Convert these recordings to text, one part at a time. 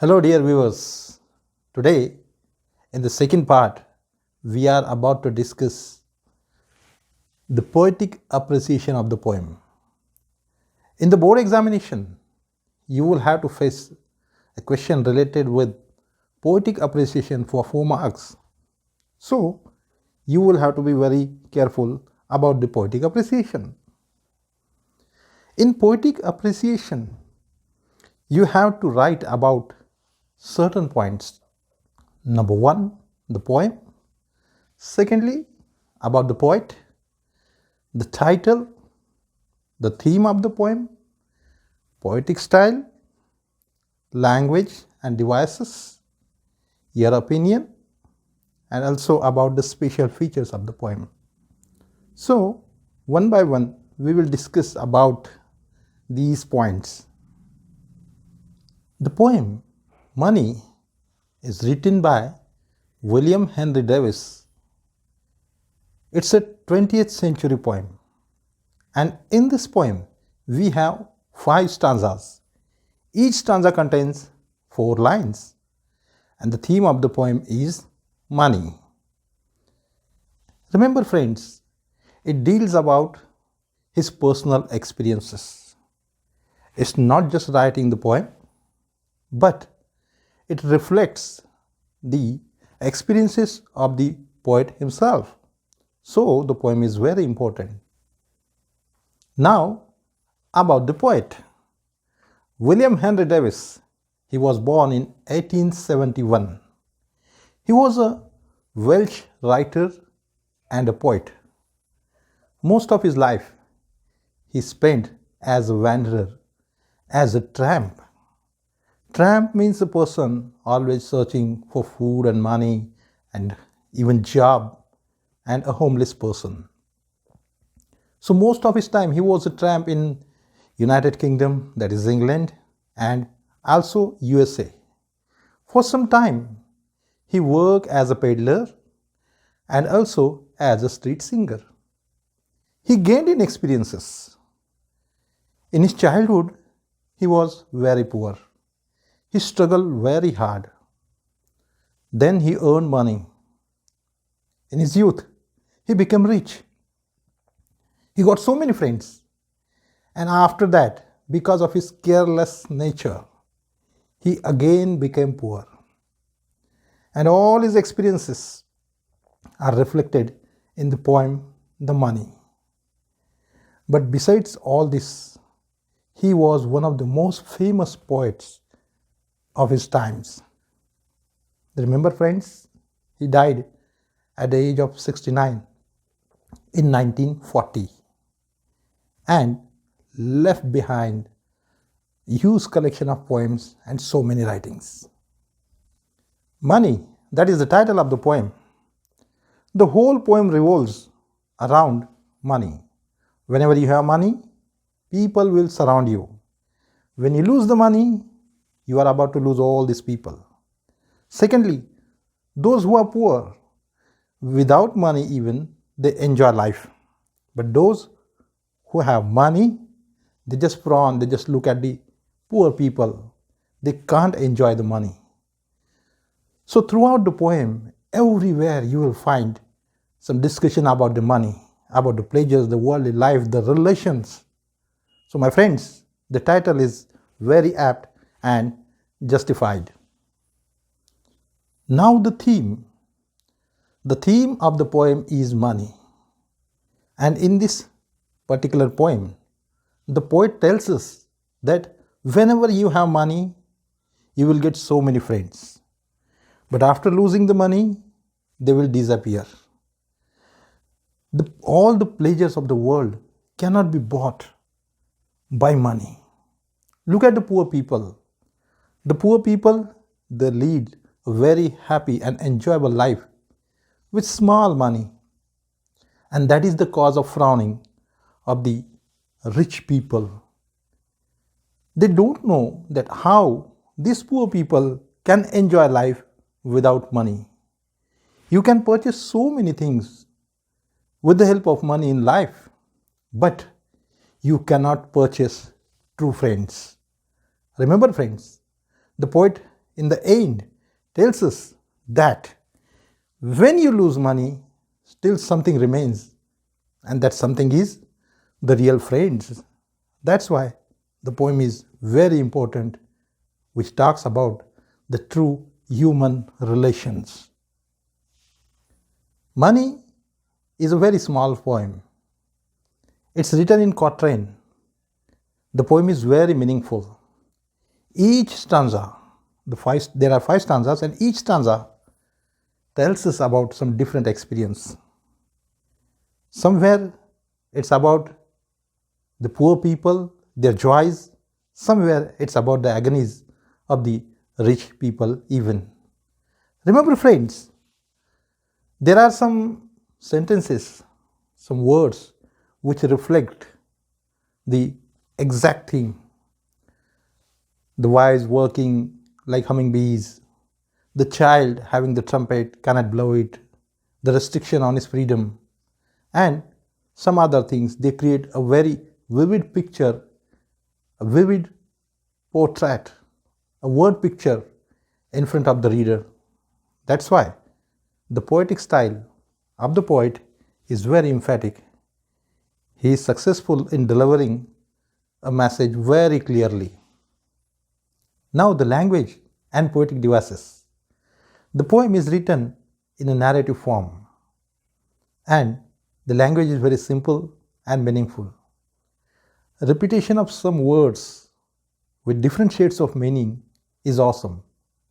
Hello, dear viewers. Today, in the second part, we are about to discuss the poetic appreciation of the poem. In the board examination, you will have to face a question related with poetic appreciation for 4 marks. So, you will have to be very careful about the poetic appreciation. In poetic appreciation, you have to write about certain points. Number 1, the poem. Secondly, about the poet, the title, the theme of the poem, poetic style, language and devices, your opinion, and also about the special features of the poem. So, one by one, we will discuss about these points. The poem Money is written by William Henry Davis. It's a 20th century poem, and in this poem we have 5 stanzas. Each stanza contains 4 lines, and the theme of the poem is money. Remember friends, it deals about his personal experiences. It's not just writing the poem, but it reflects the experiences of the poet himself. So the poem is very important. Now about the poet. William Henry Davis, he was born in 1871. He was a Welsh writer and a poet. Most of his life he spent as a wanderer, as a tramp. Tramp means a person always searching for food and money and even job, and a homeless person. So most of his time he was a tramp in United Kingdom, that is England, and also USA. For some time he worked as a peddler and also as a street singer. He gained in experiences. In his childhood he was very poor. He struggled very hard. Then he earned money. In his youth, he became rich. He got so many friends. And after that, because of his careless nature, he again became poor. And all his experiences are reflected in the poem The Money. But besides all this, he was one of the most famous poets of his times. Remember friends, he died at the age of 69 in 1940 and left behind a huge collection of poems and so many writings. Money, that is the title of the poem. The whole poem revolves around money. Whenever you have money, people will surround you. When you lose the money, you are about to lose all these people. Secondly, those who are poor, without money even, they enjoy life. But those who have money, they just frown, they just look at the poor people. They can't enjoy the money. So throughout the poem, everywhere you will find some discussion about the money, about the pleasures, the worldly life, the relations. So my friends, the title is very apt and justified. Now the theme. The theme of the poem is money. And in this particular poem, the poet tells us that whenever you have money, you will get so many friends. But after losing the money, they will disappear. All the pleasures of the world cannot be bought by money. Look at the poor people. The poor people, they lead a very happy and enjoyable life with small money. And that is the cause of frowning of the rich people. They don't know that how these poor people can enjoy life without money. You can purchase so many things with the help of money in life, but you cannot purchase true friends. Remember friends, the poet in the end tells us that when you lose money, still something remains, and that something is the real friends. That's why the poem is very important, which talks about the true human relations. Money is a very small poem. It's written in quatrain. The poem is very meaningful. Each stanza, there are 5 stanzas, and each stanza tells us about some different experience. Somewhere it's about the poor people, their joys. Somewhere it's about the agonies of the rich people even. Remember friends, there are some sentences, some words which reflect the exact theme. The wives working like humming bees, the child having the trumpet cannot blow it, the restriction on his freedom, and some other things. They create a very vivid picture, a vivid portrait, a word picture in front of the reader. That's why the poetic style of the poet is very emphatic. He is successful in delivering a message very clearly. Now the language and poetic devices. The poem is written in a narrative form, and the language is very simple and meaningful. Repetition of some words with different shades of meaning is awesome.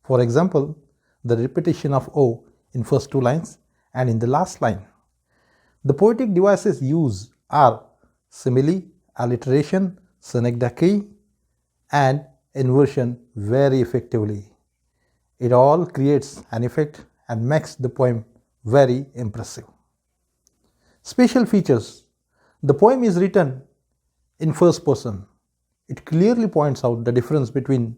For example, the repetition of O in first 2 lines and in the last line. The poetic devices used are simile, alliteration, synecdoche, and inversion very effectively. It all creates an effect and makes the poem very impressive. Special features. The poem is written in first person. It clearly points out the difference between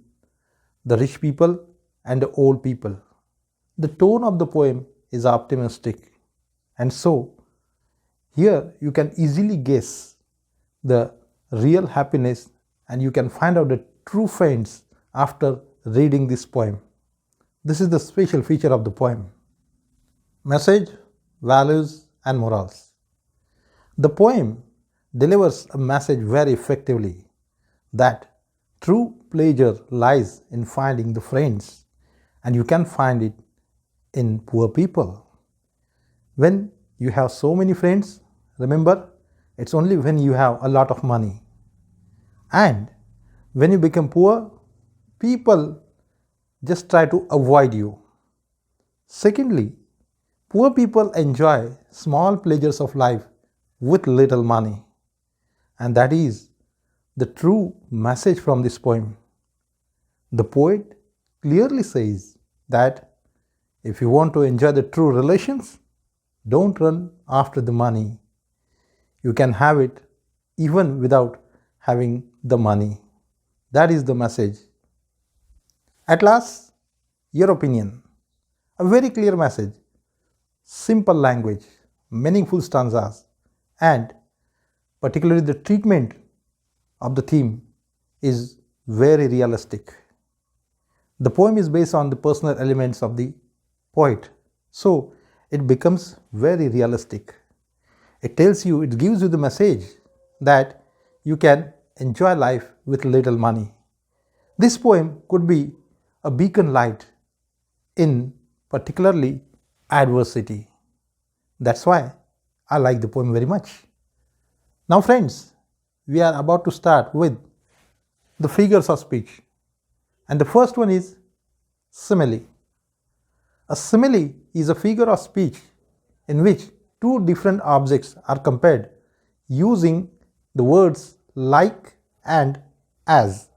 the rich people and the old people. The tone of the poem is optimistic, and so here you can easily guess the real happiness, and you can find out the true friends after reading this poem. This is the special feature of the poem. Message, values, and morals. The poem delivers a message very effectively that true pleasure lies in finding the friends, and you can find it in poor people. When you have so many friends, remember, it's only when you have a lot of money. And when you become poor, people just try to avoid you. Secondly, poor people enjoy small pleasures of life with little money. And that is the true message from this poem. The poet clearly says that if you want to enjoy the true relations, don't run after the money. You can have it even without having the money. That is the message. At last, your opinion. A very clear message, simple language, meaningful stanzas, and particularly the treatment of the theme is very realistic. The poem is based on the personal elements of the poet, so it becomes very realistic. It tells you, it gives you the message that you can enjoy life with little money. This poem could be a beacon light in particularly adversity. That's why I like the poem very much. Now friends, we are about to start with the figures of speech. And the first one is simile. A simile is a figure of speech in which 2 different objects are compared using the words like and as.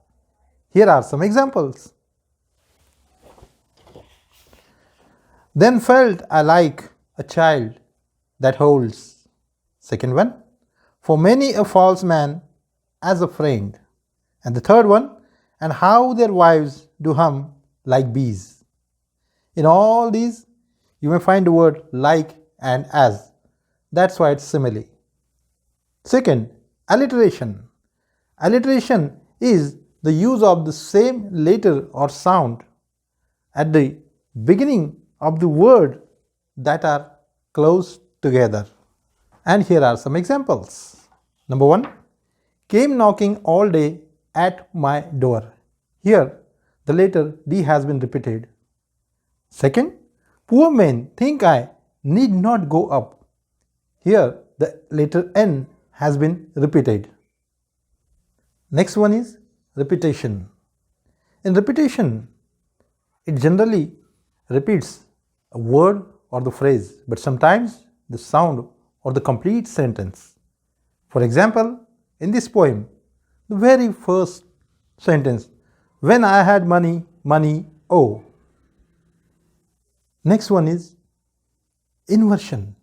Here are some examples. Then felt I like a child that holds. Second one, for many a false man as a friend. And the third one, and how their wives do hum like bees. In all these, you may find the word like and as. That's why it's simile. Second, alliteration. Alliteration is the use of the same letter or sound at the beginning of the word that are close together. And here are some examples. Number 1, came knocking all day at my door. Here the letter D has been repeated. Second, poor men think I need not go up. Here the letter N has been repeated. Next one is repetition. In repetition, it generally repeats a word or the phrase, but sometimes the sound or the complete sentence. For example, in this poem, the very first sentence, when I had money, money, oh. Next one is inversion.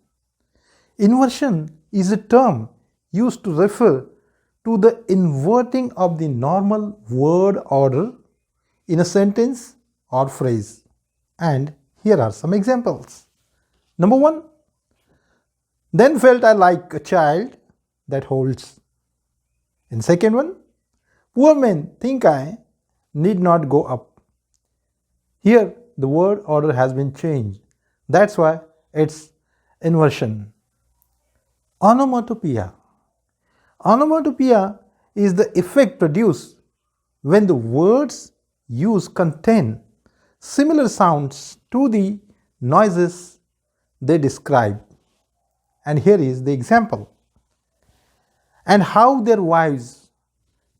Inversion is a term used to refer to the inverting of the normal word order in a sentence or phrase. And here are some examples. Number 1, then felt I like a child that holds. In second one, poor men think I need not go up. Here the word order has been changed. That's why it's inversion. Onomatopoeia. Onomatopoeia is the effect produced when the words used contain similar sounds to the noises they describe. And here is the example. And how their wives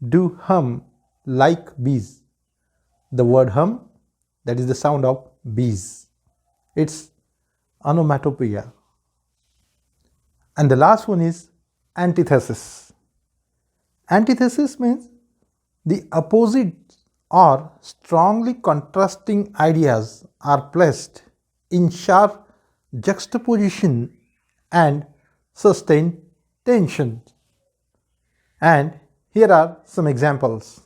do hum like bees. The word hum, that is the sound of bees. It's onomatopoeia. And the last one is antithesis. Antithesis means the opposite or strongly contrasting ideas are placed in sharp juxtaposition and sustained tension. And here are some examples.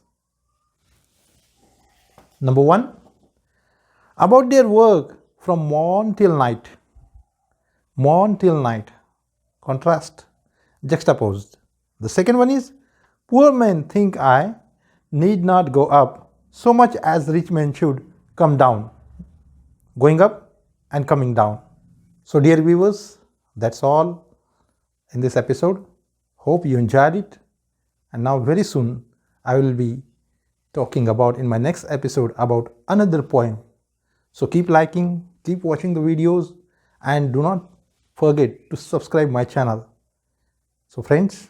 Number 1, about their work from morn till night. Morn till night. Contrast, juxtaposed. The second one is, poor men think I need not go up so much as rich men should come down. Going up and coming down. So dear viewers, that's all in this episode. Hope you enjoyed it. And now very soon I will be talking about in my next episode about another poem. So keep liking, keep watching the videos, and do not forget to subscribe my channel. So friends,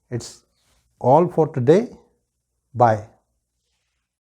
it's all for today. Bye.